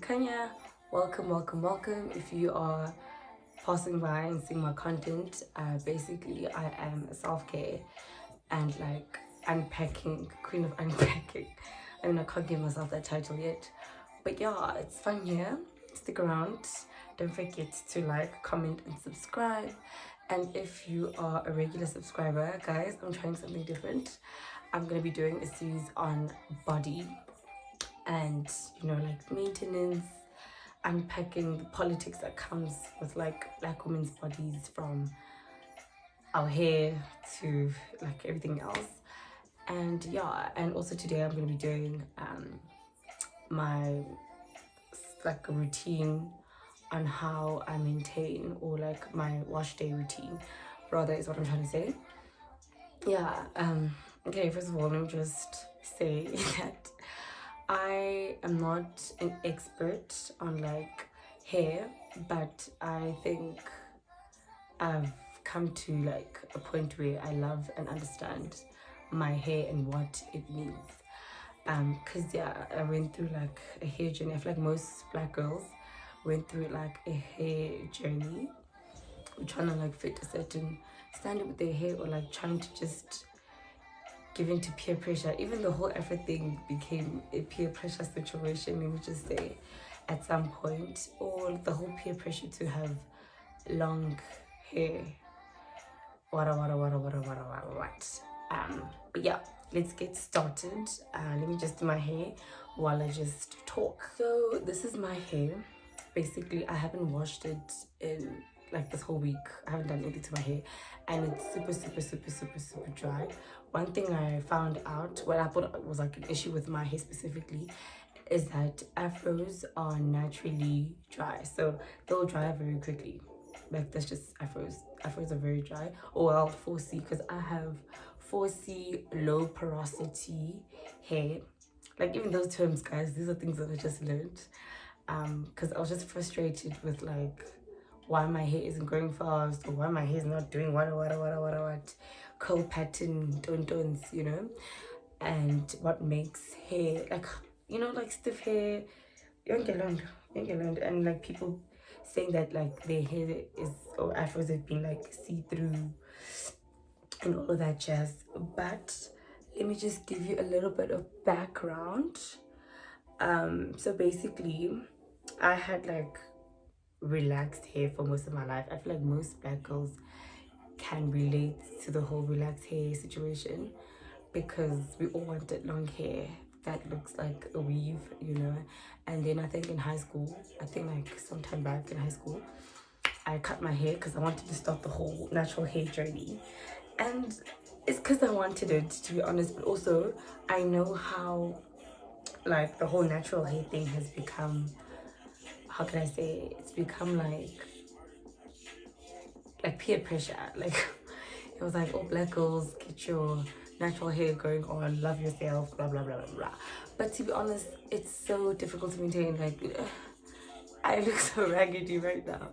Kanya. Welcome. If you are passing by and seeing my content, basically I am a self-care and like unpacking, queen of unpacking. I mean, I can't give myself that title yet. But yeah, it's fun here. Stick around. Don't forget to like, comment, and subscribe. And if you are a regular subscriber, guys, I'm trying something different. I'm gonna be doing a series on body and like maintenance, unpacking the politics that comes with like black women's bodies, from our hair to like everything else. And yeah, and also today I'm gonna be doing my like a routine on how I maintain, or like my wash day routine rather, is what I'm trying to say. Yeah, okay, first of all, let me just say that I am not an expert on like hair, but I think I've come to like a point where I love and understand my hair and what it needs. Cause yeah, I went through like a hair journey. I feel like most black girls went through like a hair journey, trying to like fit a certain standard with their hair, or like trying to just give in to peer pressure. Even the whole effort thing became a peer pressure situation, let me just say, at some point. Or the whole peer pressure to have long hair. What. But yeah, let's get started. Let me just do my hair while I just talk. So this is my hair. Basically, I haven't washed it in like this whole week. I haven't done anything to my hair, and it's super dry. One thing I found out, what I thought was like an issue with my hair specifically, is that afros are naturally dry, so they'll dry very quickly. Like that's just afros. Afros are very dry. Oh well, 4C, because I have 4C low porosity hair. Like even those terms, guys, these are things that I just learned. Because I was just frustrated with like why my hair isn't growing fast, or why my hair is not doing what curl pattern tones, and what makes hair like like stiff hair, young and like people saying that like their hair is, or afros have been like see-through and all of that jazz. But let me just give you a little bit of background. So basically I had like relaxed hair for most of my life. I feel like most black girls can relate to the whole relaxed hair situation, because we all wanted long hair that looks like a weave, And then I think in high school, I think like sometime back in high school, I cut my hair because I wanted to start the whole natural hair journey. And it's because I wanted it, to be honest, but also I know how like the whole natural hair thing has become, how can I say, it's become like peer pressure. Like it was like, oh, black girls, get your natural hair going on, love yourself, blah blah blah blah blah. But to be honest, it's so difficult to maintain. Like I look so raggedy right now.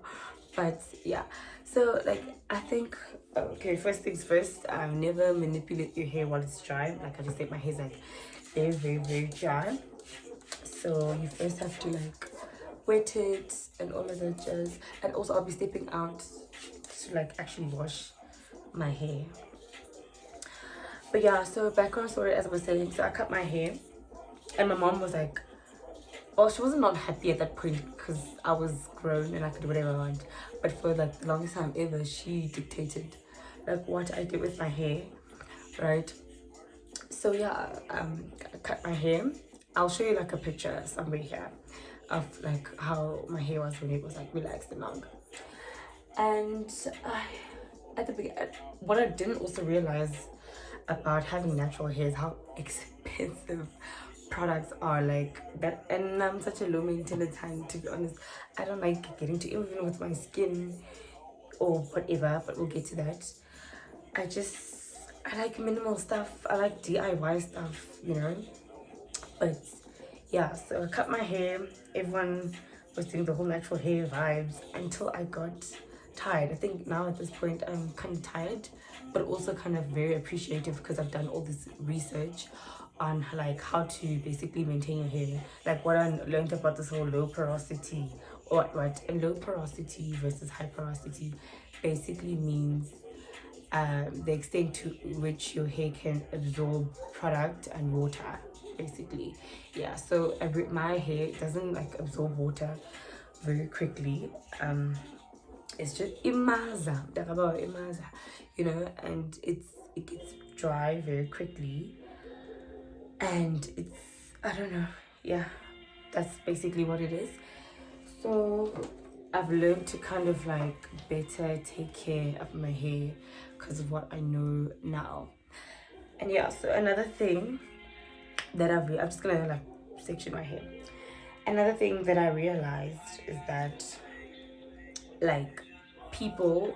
But yeah, so like I think, okay, first things first, never manipulate your hair while it's dry. Like I just said, my hair's like very dry. So you first have to like wet it and all of that jazz. And also I'll be stepping out to like actually wash my hair. But yeah, so background story, as I was saying, so I cut my hair and my mom was like, well, she wasn't not happy at that point because I was grown and I could do whatever I want. But for like the longest time ever, she dictated like what I did with my hair, right? So yeah, I cut my hair. I'll show you like a picture somewhere here of like how my hair was when it was like relaxed and long. And at the beginning, what I didn't also realize about having natural hair is how expensive products are, like that. And I'm such a low maintenance hand, to be honest. I don't like getting to, even with my skin or whatever, but we'll get to that. I like minimal stuff. I like DIY stuff, But yeah, so I cut my hair. Everyone was doing the whole natural hair vibes until I got tired. I think now at this point I'm kind of tired, but also kind of very appreciative because I've done all this research on like how to basically maintain your hair. Like what I learned about this whole low porosity, or what a low porosity versus high porosity basically means the extent to which your hair can absorb product and water, basically. Yeah, so my hair doesn't like absorb water very quickly. It's just imaza, you know, and it gets dry very quickly, and it's, I don't know, yeah, that's basically what it is. So I've learned to kind of like better take care of my hair because of what I know now. And yeah, so another thing that I'm just gonna like section my hair. Another thing that I realized is that like people,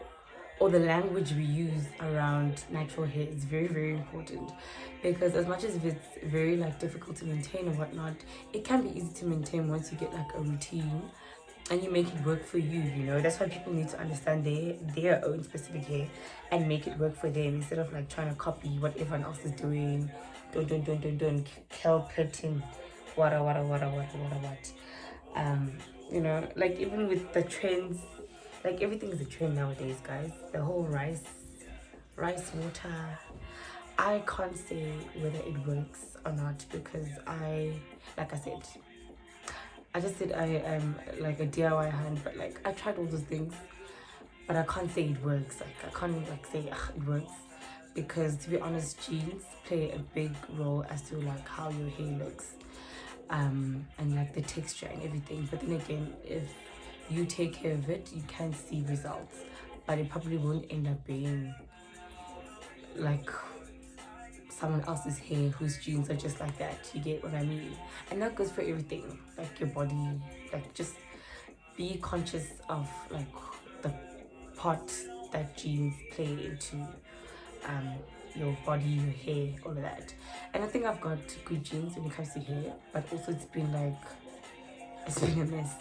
or the language we use around natural hair is very, very important, because as much as if it's very like difficult to maintain or whatnot, it can be easy to maintain once you get like a routine and you make it work for you, you know. That's why people need to understand their own specific hair and make it work for them, instead of like trying to copy what everyone else is doing. Don't kelp plaiting, what. You know, like even with the trends, like everything is a trend nowadays, guys. The whole rice water, I can't say whether it works or not, because like I said, I just said I am like a DIY hand, but like I tried all those things, but I can't say it works. Like I can't like say it works, because to be honest, genes play a big role as to like how your hair looks, and like the texture and everything. But then again, if you take care of it, you can see results, but it probably won't end up being like someone else's hair whose genes are just like that. You get what I mean? And that goes for everything, like your body. Like just be conscious of like the part that genes play into your body, your hair, all of that. And I think I've got good genes when it comes to hair, but also it's been a mess.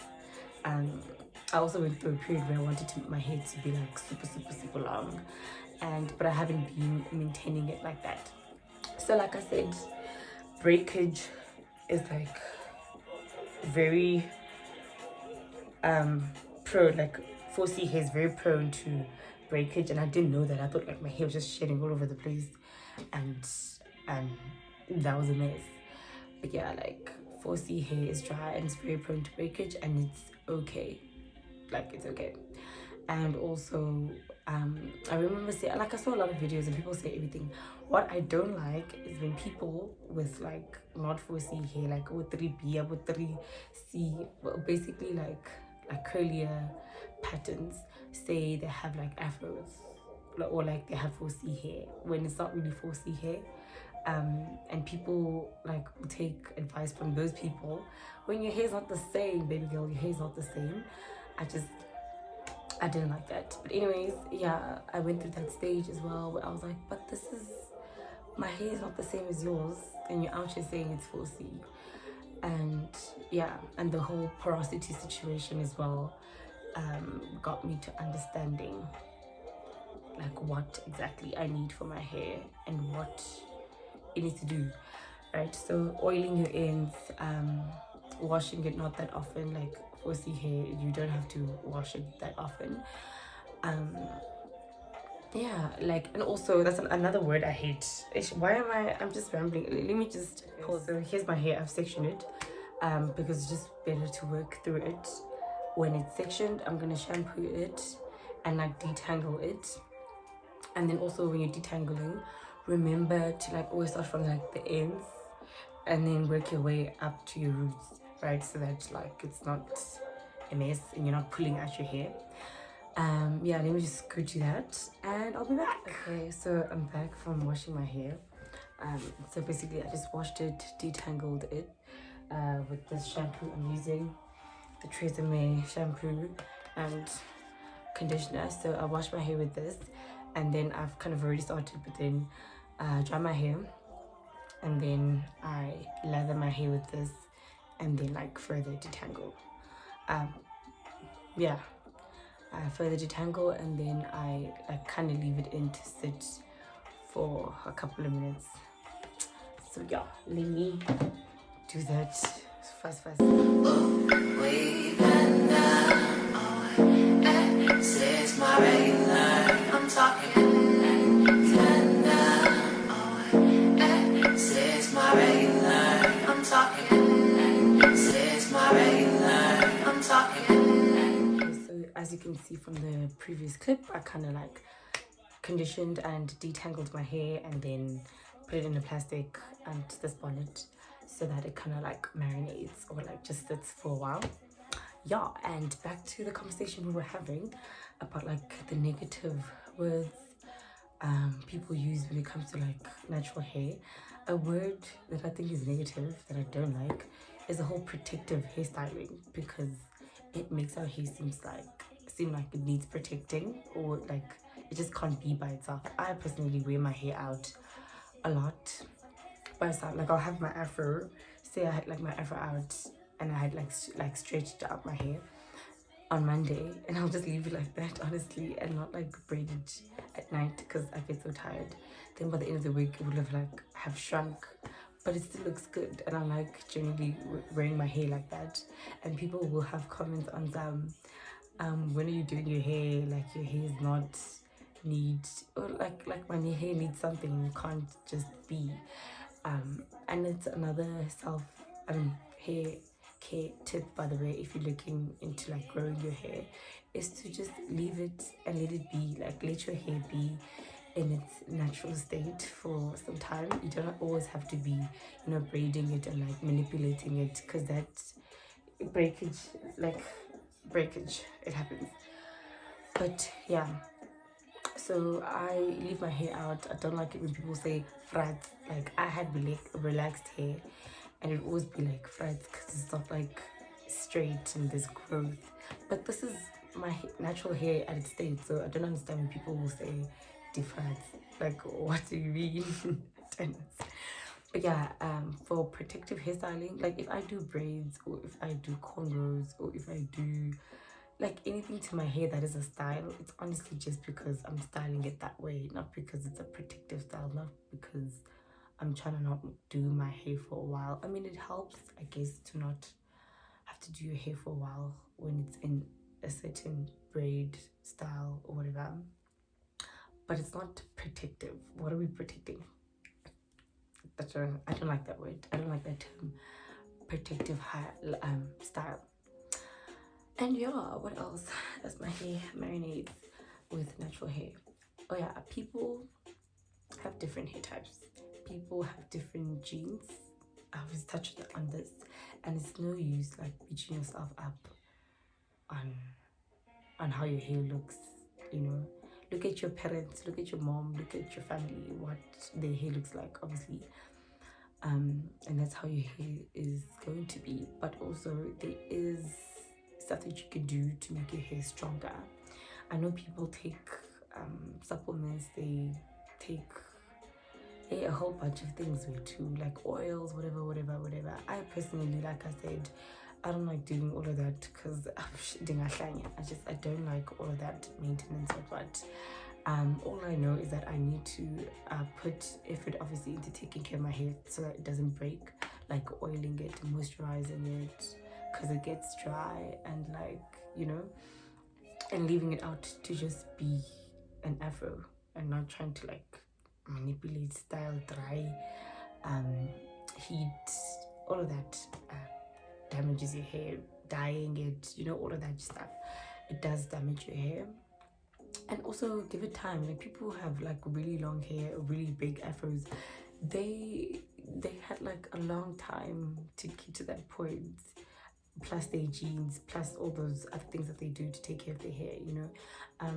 I also went through a period where I wanted my hair to be like super long, but I haven't been maintaining it like that. So like I said, breakage is like very prone, like 4C hair is very prone to breakage, and I didn't know that. I thought like my hair was just shedding all over the place, and that was a mess. But yeah, like 4C hair is dry and it's very prone to breakage, and it's okay. Like it's okay. And also I remember saying, like, I saw a lot of videos and people say everything. What I don't like is when people with like not 4C hair, like with 3B or with 3C, basically like curlier patterns, say they have like afros, or like they have 4C hair when it's not really 4C hair. And people like will take advice from those people when your hair's not the same, baby girl. Your hair's not the same. I didn't like that. But anyways, yeah, I went through that stage as well where I was like, but my hair is not the same as yours, and you're out here saying it's 4C. And yeah, and the whole porosity situation as well got me to understanding like what exactly I need for my hair and what it needs to do, right? So oiling your ends, washing it not that often. Like 4C hair, you don't have to wash it that often. Yeah, like, and also that's another word I hate. I'm just rambling. Let me just pause. So here's my hair. I've sectioned it because it's just better to work through it. When it's sectioned, I'm gonna shampoo it and like detangle it. And then also when you're detangling, remember to like always start from like the ends and then work your way up to your roots, right? So that like it's not a mess and you're not pulling at your hair. Yeah, let me just go do that and I'll be back. Okay, so I'm back from washing my hair. So basically I just washed it, detangled it with this shampoo I'm using, the Tresemme shampoo and conditioner. So I washed my hair with this, and then I've kind of already started, but then dry my hair, and then I lather my hair with this, and then like further detangle. Yeah, I further detangle, and then I like kind of leave it in to sit for a couple of minutes. So yeah, let me do that fast. We've been down. Say it's my regular. I'm talking tender. Say it's my regular. I'm talking. Say it's my regular. I'm talking. So as you can see from the previous clip, I kind of like conditioned and detangled my hair and then put it in a plastic and this bonnet so that it kind of like marinates or like just sits for a while. Yeah, and back to the conversation we were having about like the negative words people use when it comes to like natural hair. A word that I think is negative that I don't like is the whole protective hairstyling, because it makes our hair seem like it needs protecting, or like it just can't be by itself. I personally wear my hair out a lot by itself. Like I'll have my afro, say I had like my afro out and I had like stretched out my hair on Monday, and I'll just leave it like that, honestly, and not like braid it at night because I get so tired. Then by the end of the week it would have shrunk, but it still looks good, and I like generally wearing my hair like that. And people will have comments on when are you doing your hair, like your hair is not need, or like my hair needs something, you can't just be and it's another hair care tip, by the way, if you're looking into like growing your hair, is to just leave it and let it be, like let your hair be in its natural state for some time. You don't always have to be, braiding it and like manipulating it, because that's breakage, it happens. But yeah, so I leave my hair out. I don't like it when people say frats. Like I had relaxed hair, and it always be like frats because it's not like straight and there's growth. But this is my natural hair at its state, so I don't understand when people will say defrats. Like, what do you mean? But yeah, for protective hairstyling, like if I do braids or if I do cornrows or if I do like anything to my hair that is a style, it's honestly just because I'm styling it that way, not because it's a protective style, not because I'm trying to not do my hair for a while. I mean, it helps, I guess, to not have to do your hair for a while when it's in a certain braid style or whatever, but it's not protective. What are we protecting? I don't like that word. I don't like that term, protective hair style. And yeah, what else as my hair marinates with natural hair? Oh yeah, people have different hair types. People have different genes. I was touched on this, and it's no use like beating yourself up on how your hair looks. Look at your parents, look at your mom, look at your family, what their hair looks like, obviously. And that's how your hair is going to be. But also there is stuff that you can do to make your hair stronger. I know people take supplements, they take a whole bunch of things with too, like oils, whatever. I personally, like I said, I don't like doing all of that because I don't like all of that maintenance of what. All I know is that I need to put effort, obviously, into taking care of my hair so that it doesn't break, like oiling it, moisturizing it, because it gets dry, and and leaving it out to just be an afro and not trying to like manipulate, style, dry, heat, all of that damages your hair. Dyeing it, all of that stuff, it does damage your hair. And also give it time. Like people who have like really long hair, really big afros, they had like a long time to get to that point, plus their genes, plus all those other things that they do to take care of their hair.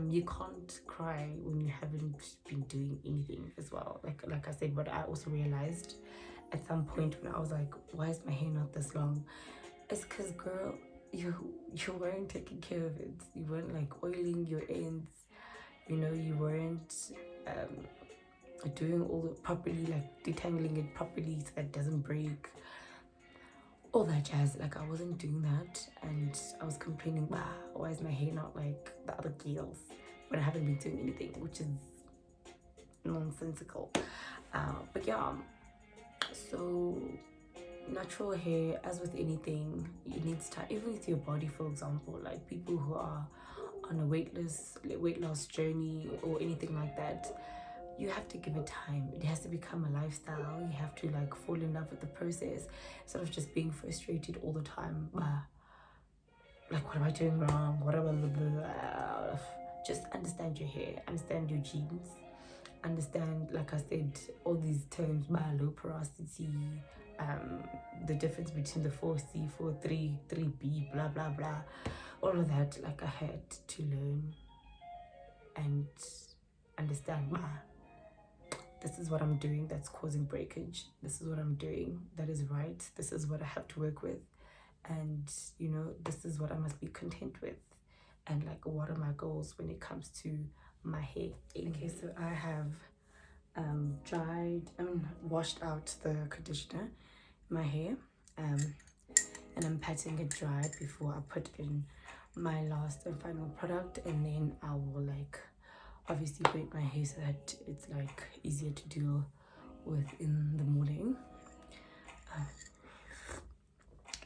You can't cry when you haven't been doing anything as well. Like I said, but I also realized at some point when I was like, why is my hair not this long? It's because, girl, you weren't taking care of it. You weren't like oiling your ends, you weren't doing all the properly, like detangling it properly so that it doesn't break, all that jazz. Like I wasn't doing that, and I was complaining, why is my hair not like the other girls when I haven't been doing anything, which is nonsensical. But yeah, So natural hair, as with anything, it needs time. Even with your body, for example, like people who are on a weight loss journey or anything like that, you have to give it time. It has to become a lifestyle. You have to like fall in love with the process instead of just being frustrated all the time. Like, what am I doing wrong? What am I? Just understand your hair, understand your genes, understand, like I said, all these terms, low porosity, the difference between the 4C, 4-3, 3B, blah blah blah, all of that. Like, I had to learn and understand. This is what I'm doing that's causing breakage. This is what I'm doing that is right. This is what I have to work with, and this is what I must be content with. And like, what are my goals when it comes to my hair? Okay, so I have washed out the conditioner in my hair, and I'm patting it dry before I put in my last and final product, and then I will like obviously braid my hair so that it's like easier to deal with in the morning.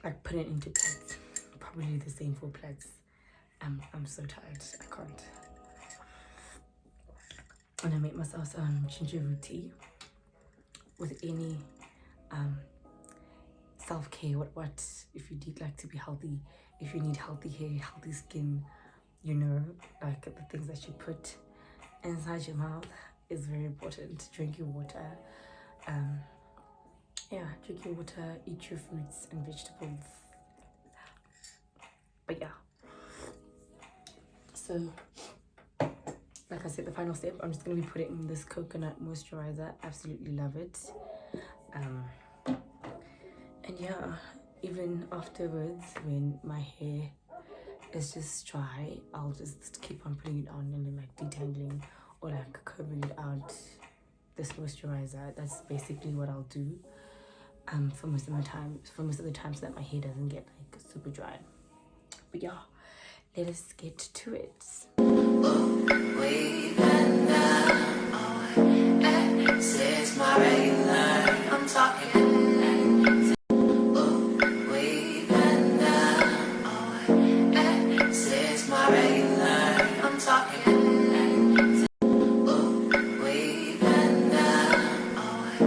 Like, put it into plaits, probably the same for plaits. I'm so tired, I can't. And I make myself some ginger root tea with any self-care. What if you need like to be healthy, if you need healthy hair, healthy skin, like the things that you put inside your mouth is very important. Drink your water, drink your water, eat your fruits and vegetables. But yeah, so like I said, the final step, I'm just going to be putting this coconut moisturizer. Absolutely love it. And yeah, even afterwards, when my hair is just dry, I'll just keep on putting it on and then like detangling or like combing it out. This moisturizer, that's basically what I'll do for most of the time, so that my hair doesn't get like super dry. But yeah, let us get to it. We've been down, this is my regular. I'm talking. We've been down, this is my regular. I'm talking. We've been down,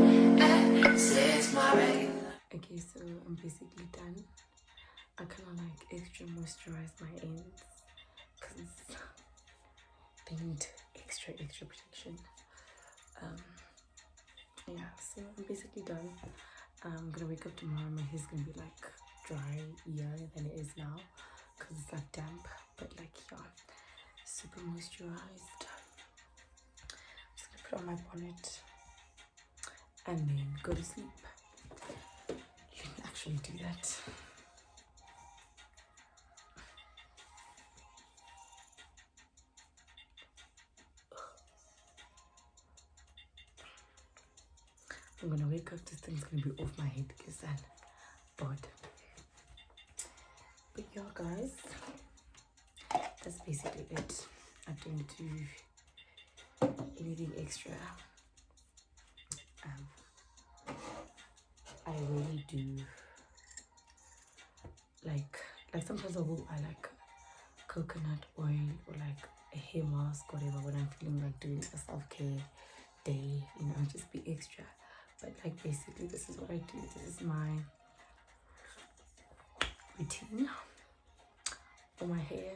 this is my regular. Okay, so I'm basically done. I kind of like extra moisturize my ends because they need extra protection. Yeah, so I'm basically done. I'm gonna wake up tomorrow, my hair's gonna be like drier than it is now because it's like damp, but like, yeah, super moisturized. I'm just gonna put on my bonnet and then go to sleep. You can actually do that. I'm gonna wake up, this thing's gonna be off my head because I'm bored. But yeah, guys, that's basically it. I don't do anything extra. I really do like sometimes I will buy like coconut oil or like a hair mask, whatever, when I'm feeling like doing a self-care day, just be extra. But like, basically, this is what I do. This is my routine for my hair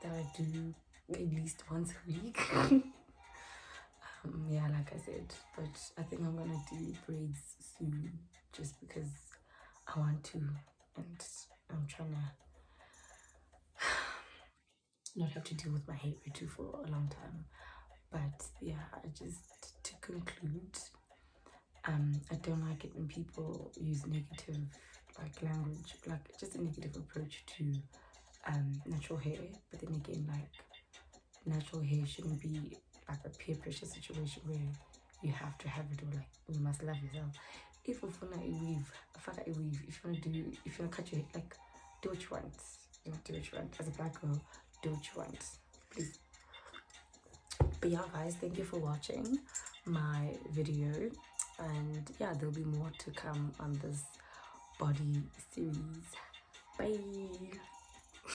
that I do at least once a week. Yeah, like I said, but I think I'm gonna do braids soon just because I want to, and I'm trying to not have to deal with my hair too for a long time. But yeah, to conclude, I don't like it when people use negative like language, like just a negative approach to natural hair. But then again, like, natural hair shouldn't be like a peer pressure situation where you have to have it, or like you must love yourself. If you want to weave, if you want to cut your hair, like, do what you want. Do what you want. As a black girl, do what you want, please. But yeah, guys, thank you for watching my video. and yeah, there'll be more to come on this body series. Bye.